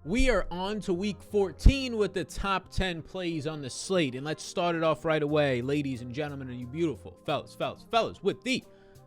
We are on to week 14 with the top 10 plays on the slate. And let's start it off right away, ladies and gentlemen, and you beautiful fellas, with the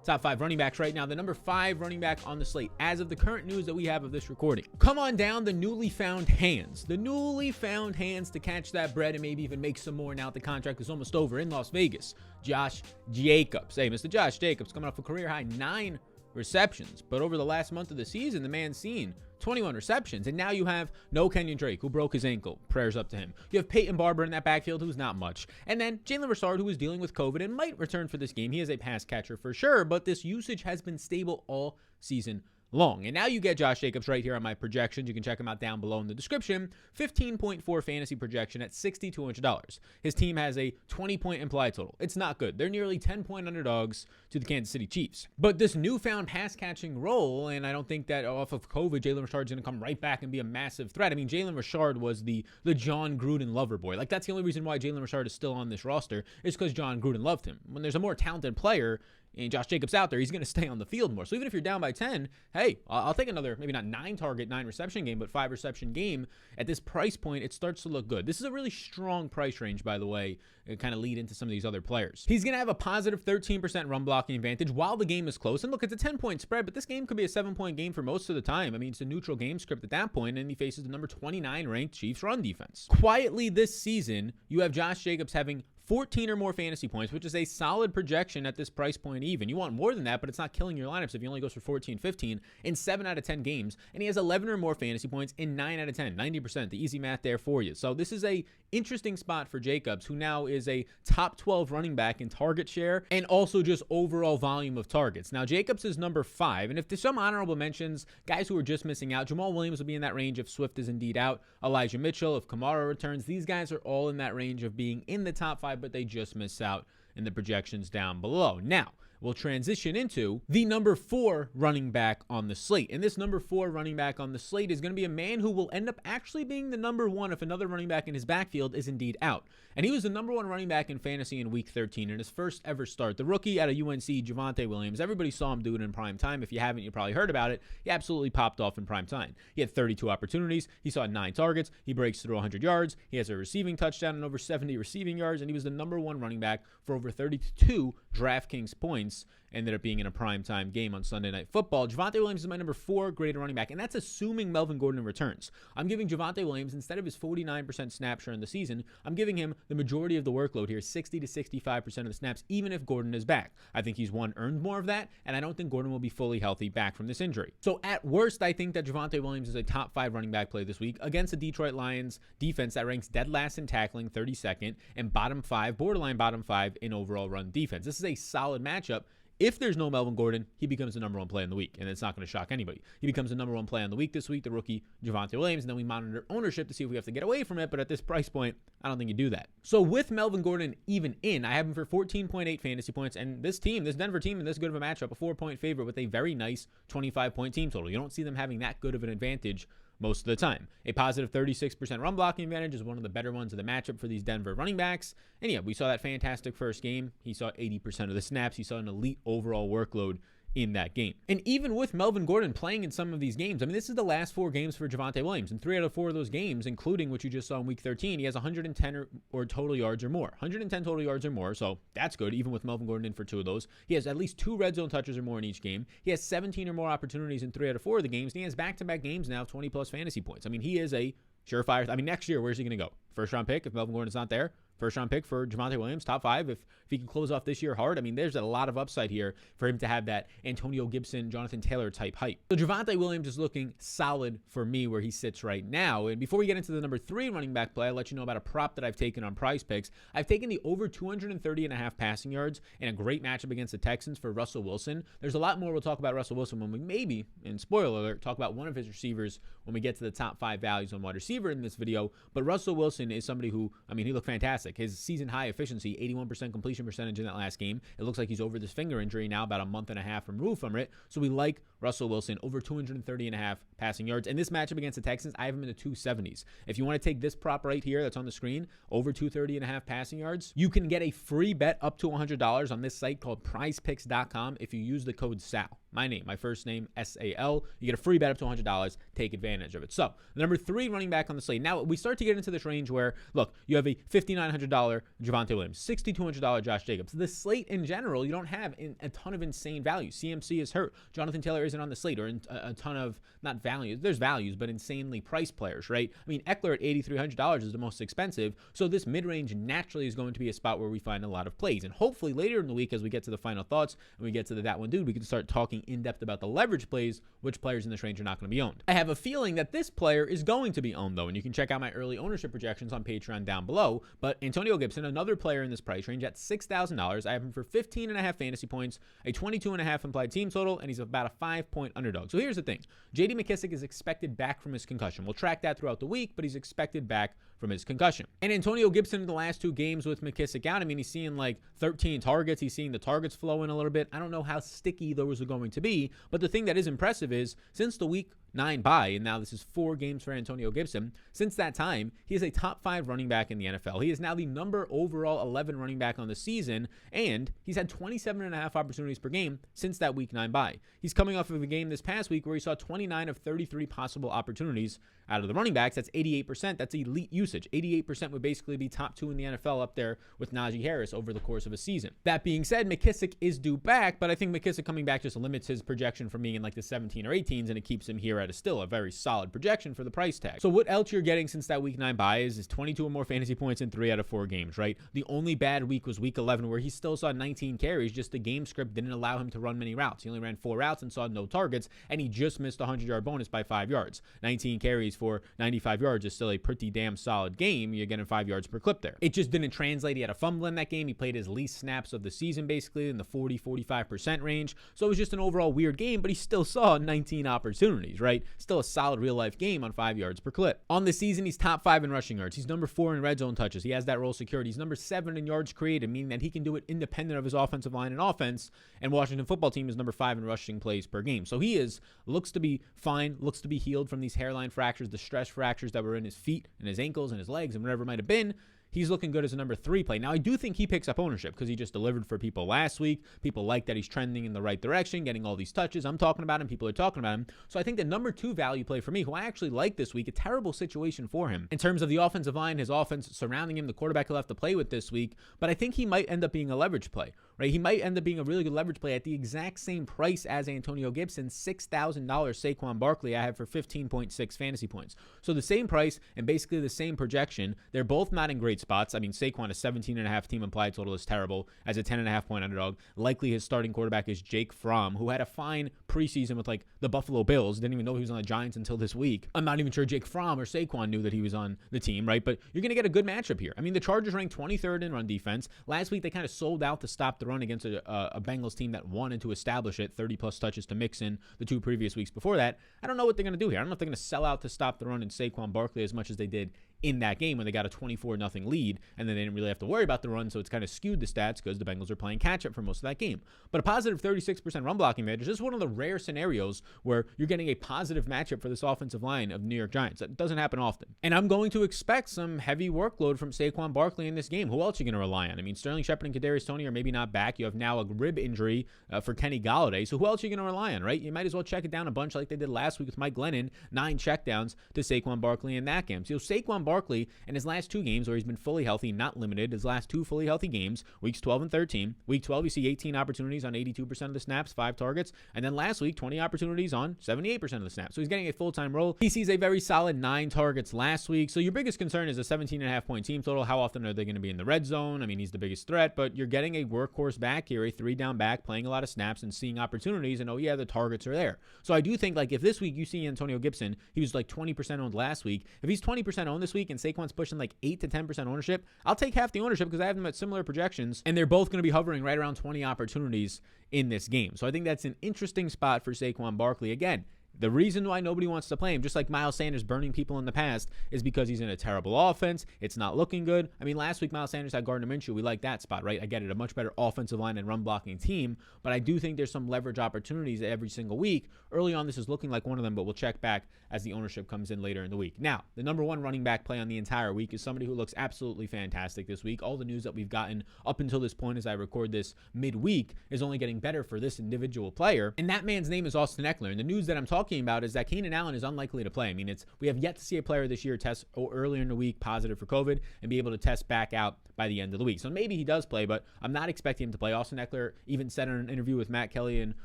top 5 running backs right now. The number 5 running back on the slate as of the current news that we have of this recording. Come on down, the newly found hands. The newly found hands to catch that bread and maybe even make some more now that the contract is almost over in Las Vegas. Josh Jacobs. Hey, Mr. Josh Jacobs coming off a career high 9 receptions. But over the last month of the season, the man's seen 21 receptions. And now you have no Kenyon Drake, who broke his ankle. Prayers up to him. You have Peyton Barber in that backfield, who's not much. And then Jalen Richard, who is dealing with COVID and might return for this game. He is a pass catcher for sure, but this usage has been stable all season long. And now you get Josh Jacobs right here on my projections. You can check him out down below in the description. 15.4 fantasy projection at $6,200. His team has a 20-point implied total. It's not good. They're nearly 10-point underdogs to the Kansas City Chiefs. But this newfound pass-catching role, and I don't think that off of COVID, Jalen Richard's going to come right back and be a massive threat. I mean, Jalen Richard was the John Gruden lover boy. Like, that's the only reason why Jalen Richard is still on this roster is because John Gruden loved him. When there's a more talented player and Josh Jacobs out there, he's going to stay on the field more. So even if you're down by 10, hey, I'll take another, maybe not 9 target, 9 reception game, but 5 reception game. At this price point, it starts to look good. This is a really strong price range, by the way, and kind of lead into some of these other players. He's going to have a positive 13% run blocking advantage while the game is close. And look, it's a 10-point spread, but this game could be a 7-point game for most of the time. I mean, it's a neutral game script at that point, and he faces the number 29 ranked Chiefs run defense. Quietly this season, you have Josh Jacobs having 14 or more fantasy points, which is a solid projection at this price point even. You want more than that, but it's not killing your lineups if he only goes for 14, 15 in 7 out of 10 games. And he has 11 or more fantasy points in 9 out of 10, 90%. The easy math there for you. So this is a interesting spot for Jacobs, who now is a top 12 running back in target share and also just overall volume of targets. Now, Jacobs is number 5. And if there's some honorable mentions, guys who are just missing out, Jamal Williams will be in that range if Swift is indeed out. Elijah Mitchell, if Kamara returns. These guys are all in that range of being in the top 5, but they just miss out in the projections down below. Now, we'll transition into the number 4 running back on the slate. And this number 4 running back on the slate is going to be a man who will end up actually being the number 1 if another running back in his backfield is indeed out. And he was the number 1 running back in fantasy in week 13 in his first ever start. The rookie out of UNC, Javonte Williams. Everybody saw him do it in prime time. If you haven't, you probably heard about it. He absolutely popped off in prime time. He had 32 opportunities. He saw 9 targets. He breaks through 100 yards. He has a receiving touchdown and over 70 receiving yards. And he was the number 1 running back for over 32 Draftkings points. Ended up being in a primetime game on Sunday Night Football. Javonte Williams is my number 4 graded running back, and that's assuming Melvin Gordon returns. I'm giving Javonte Williams, instead of his 49% snap share in the season, I'm giving him the majority of the workload here, 60 to 65% of the snaps, even if Gordon is back. I think he's earned more of that, and I don't think Gordon will be fully healthy back from this injury. So at worst, I think that Javonte Williams is a top 5 running back play this week against the Detroit Lions defense that ranks dead last in tackling, 32nd, and bottom 5, borderline bottom 5 in overall run defense. This is a solid matchup. If there's no Melvin Gordon, he becomes the number 1 play in the week, and it's not going to shock anybody. He becomes the number 1 play on the week this week, the rookie Javonte Williams, and then we monitor ownership to see if we have to get away from it, but at this price point, I don't think you do that. So with Melvin Gordon even in, I have him for 14.8 fantasy points, and this Denver team, in this good of a matchup, a 4-point favorite with a very nice 25-point team total. You don't see them having that good of an advantage most of the time. A positive 36% run blocking advantage is one of the better ones of the matchup for these Denver running backs. And yeah, we saw that fantastic first game. He saw 80% of the snaps. He saw an elite overall workload in that game. And even with Melvin Gordon playing in some of these games, I mean, this is the last 4 games for Javonte Williams. And 3 out of 4 of those games, including what you just saw in week 13, he has 110 or total yards or more. 110 total yards or more, so that's good, even with Melvin Gordon in for 2 of those. He has at least 2 red zone touches or more in each game. He has 17 or more opportunities in 3 out of 4 of the games. And he has back-to-back games now of 20-plus fantasy points. I mean, he is a surefire. I mean, next year, where's he going to go? First-round pick if Melvin Gordon's not there? First-round pick for Javonte Williams, top 5. If he can close off this year hard, I mean, there's a lot of upside here for him to have that Antonio Gibson, Jonathan Taylor type hype. So Javonte Williams is looking solid for me where he sits right now. And before we get into the number 3 running back play, I'll let you know about a prop that I've taken on Prize Picks. I've taken the over 230.5 passing yards in a great matchup against the Texans for Russell Wilson. There's a lot more we'll talk about Russell Wilson when we maybe, and spoiler alert, talk about one of his receivers when we get to the top 5 values on wide receiver in this video. But Russell Wilson is somebody who, I mean, he looked fantastic. His season high efficiency, 81% completion percentage in that last game. It looks like he's over this finger injury now, about a month and a half removed from it. So we like Russell Wilson over 230.5 passing yards. And this matchup against the Texans, I have him in the 270s. If you want to take this prop right here that's on the screen, over 230.5 passing yards, you can get a free bet up to $100 on this site called prizepicks.com if you use the code SAL. my name, my first name, SAL. You get a free bet up to $100. Take advantage of it. So the number 3 running back on the slate. Now we start to get into this range where, look, you have a $5,900 Javonte Williams, $6,200 Josh Jacobs. The slate in general, you don't have a ton of insane value. CMC is hurt. Jonathan Taylor isn't on the slate, or a ton of, not values, there's values, but insanely priced players, right? I mean, Eckler at $8,300 is the most expensive. So this mid-range naturally is going to be a spot where we find a lot of plays. And hopefully later in the week, as we get to the final thoughts and we get to the that one dude, we can start talking in depth about the leverage plays, which players in this range are not going to be owned. I have a feeling that this player is going to be owned, though, and you can check out my early ownership projections on Patreon down below. But Antonio Gibson, another player in this price range at $6,000. I have him for 15.5 fantasy points, a 22.5 implied team total, and he's about a 5-point underdog. So here's the thing. J.D. Mckissick is expected back from his concussion. We'll track that throughout the week, but he's expected back from his concussion. And Antonio Gibson in the last 2 games with Mckissick out, I mean, he's seeing like 13 targets. He's seeing the targets flow in a little bit. I don't know how sticky those are going to be, but the thing that is impressive is since the week 9 bye, and now this is 4 games for Antonio Gibson, since that time, he is a top 5 running back in the NFL. He is now the number overall 11 running back on the season, and he's had 27.5 opportunities per game since that week 9 bye. He's coming off of a game this past week where he saw 29 of 33 possible opportunities out of the running backs. That's 88%. That's elite usage. 88% would basically be top 2 in the NFL, up there with Najee Harris over the course of a season. That being said, McKissick is due back, but I think McKissick coming back just limits his projection from being in like the 17 or 18s, and it keeps him here at still a very solid projection for the price tag. So what else you're getting since that week 9 bye is 22 or more fantasy points in 3 out of 4 games, right? The only bad week was week 11, where he still saw 19 carries. Just the game script didn't allow him to run many routes. He only ran 4 routes and saw no targets, and he just missed a 100-yard bonus by 5 yards. 19 carries for 95 yards is still a pretty damn solid game. You're getting 5 yards per clip there. It just didn't translate. He had a fumble in that game. He played his least snaps of the season, basically in the 40-45% range. So it was just an overall weird game, but he still saw 19 opportunities, right? Still a solid real-life game on 5 yards per clip. On the season, he's top 5 in rushing yards. He's number 4 in red zone touches. He has that role secured. He's number 7 in yards created, meaning that he can do it independent of his offensive line and offense. And Washington football team is number 5 in rushing plays per game. So he looks to be fine, looks to be healed from these hairline fractures, the stress fractures that were in his feet and his ankles and his legs and whatever it might have been. He's looking good as a number 3 play. Now, I do think he picks up ownership because he just delivered for people last week. People like that he's trending in the right direction, getting all these touches. I'm talking about him. People are talking about him. So I think the number 2 value play for me, who I actually like this week, a terrible situation for him in terms of the offensive line, his offense surrounding him, the quarterback he'll have to play with this week. But I think he might end up being a leverage play, right? He might end up being a really good leverage play at the exact same price as Antonio Gibson, $6,000 Saquon Barkley I have for 15.6 fantasy points. So the same price and basically the same projection. They're both not in great spots. I mean, Saquon, a 17.5 team implied total is terrible as a 10.5 point underdog. Likely his starting quarterback is Jake Fromm, who had a fine preseason with like the Buffalo Bills. Didn't even know he was on the Giants until this week. I'm not even sure Jake Fromm or Saquon knew that he was on the team, right? But you're going to get a good matchup here. I mean, the Chargers ranked 23rd in run defense. Last week, they kind of sold out to stop the run against a Bengals team that wanted to establish it, 30-plus touches to mix in the 2 previous weeks before that. I don't know what they're going to do here. I don't know if they're going to sell out to stop the run in Saquon Barkley as much as they did in that game when they got a 24-0 lead, and then they didn't really have to worry about the run, so it's kind of skewed the stats because the Bengals are playing catch-up for most of that game. But a positive 36% run blocking advantage is just one of the rare scenarios where you're getting a positive matchup for this offensive line of New York Giants. That doesn't happen often. And I'm going to expect some heavy workload from Saquon Barkley in this game. Who else are you going to rely on? I mean, Sterling Shepard and Kadarius Toney are maybe not back. You have now a rib injury for Kenny Golladay, so who else are you going to rely on, right? You might as well check it down a bunch like they did last week with Mike Glennon, 9 checkdowns to Saquon Barkley in that game. So Saquon Barkley in his last 2 games where he's been fully healthy, not limited, his last 2 fully healthy games, weeks 12 and 13. Week 12, you see 18 opportunities on 82% of the snaps, 5 targets. And then last week, 20 opportunities on 78% of the snaps. So he's getting a full-time role. He sees a very solid 9 targets last week. So your biggest concern is a 17.5 point team total. How often are they going to be in the red zone? I mean, he's the biggest threat, but you're getting a workhorse back here, a 3-down back, playing a lot of snaps and seeing opportunities. And oh yeah, the targets are there. So I do think like if this week you see Antonio Gibson, he was like 20% owned last week. If he's 20% owned this week and Saquon's pushing like 8 to 10% ownership, I'll take half the ownership because I have them at similar projections, and they're both going to be hovering right around 20 opportunities in this game. So I think that's an interesting spot for Saquon Barkley. Again, The reason why nobody wants to play him, just like Miles Sanders burning people in the past, is because he's in a terrible offense. It's not looking good. I mean, last week Miles Sanders had Gardner Minshew. We like that spot, right? I get it, a much better offensive line and run blocking team, but I do think there's some leverage opportunities every single week. Early on, this is looking like one of them, but we'll check back as the ownership comes in later in the week. Now, the number one running back play on the entire week is somebody who looks absolutely fantastic this week. All the news that we've gotten up until this point as I record this midweek is only getting better for this individual player, and that man's name is Austin Eckler. And the news that I'm talking about is that Keenan Allen is unlikely to play. I mean, we have yet to see a player this year test earlier in the week positive for COVID and be able to test back out by the end of the week. So maybe he does play, but I'm not expecting him to play. Austin Eckler even said in an interview with Matt Kelly and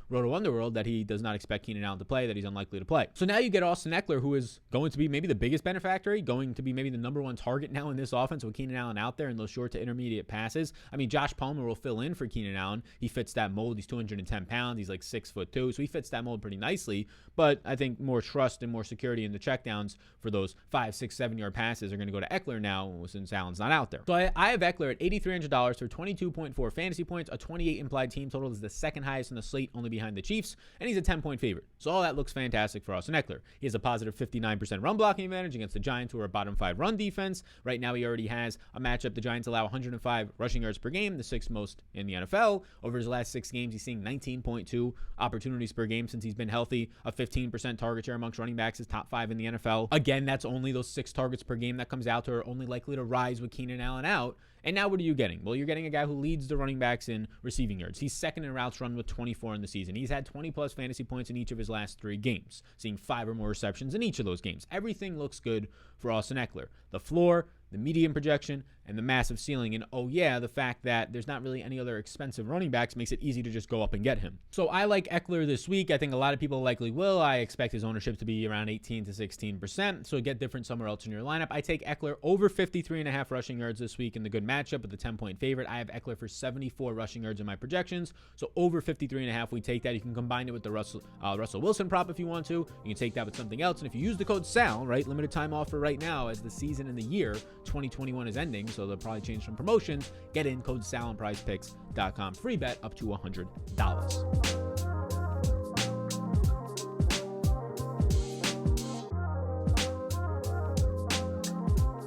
Roto Underworld that he does not expect Keenan Allen to play, that he's unlikely to play. So now you get Austin Eckler, who is going to be maybe the biggest beneficiary, going to be maybe the number one target now in this offense with Keenan Allen out there in those short to intermediate passes. I mean, Josh Palmer will fill in for Keenan Allen. He fits that mold. He's 210 pounds. He's like 6'2", so he fits that mold pretty nicely. But I think more trust and more security in the checkdowns for those 5, 6, 7-yard passes are going to go to Eckler now since Allen's not out there. So I have Eckler at $8,300 for 22.4 fantasy points. A 28 implied team total is the second highest on the slate, only behind the Chiefs, and he's a 10-point favorite. So all that looks fantastic for Austin Eckler. He has a positive 59% run blocking advantage against the Giants, who are a bottom 5 run defense. Right now, he already has a matchup. The Giants allow 105 rushing yards per game, the 6th most in the NFL. Over his last 6 games, he's seeing 19.2 opportunities per game since he's been healthy. A 15% target share amongst running backs is top 5 in the NFL. Again, that's only those 6 targets per game that comes out to, are only likely to rise with Keenan Allen out. And now what are you getting? Well, you're getting a guy who leads the running backs in receiving yards. He's second in routes run with 24 in the season. He's had 20-plus fantasy points in each of his last 3 games, seeing 5 or more receptions in each of those games. Everything looks good for Austin Eckler. The floor, the median projection, and the massive ceiling. And oh yeah, the fact that there's not really any other expensive running backs makes it easy to just go up and get him. So I like Eckler this week. I think a lot of people likely will. I expect his ownership to be around 18 to 16%. So get different somewhere else in your lineup. I take Eckler over 53.5 rushing yards this week in the good matchup with the 10-point favorite. I have Eckler for 74 rushing yards in my projections. So over 53.5, we take that. You can combine it with the Russell Wilson prop if you want to. You can take that with something else. And if you use the code SAL, right, limited time offer right now as the season and the year 2021 is ending, so they'll probably change some promotions. Get in code SAL on prizepicks.com. Free bet up to $100.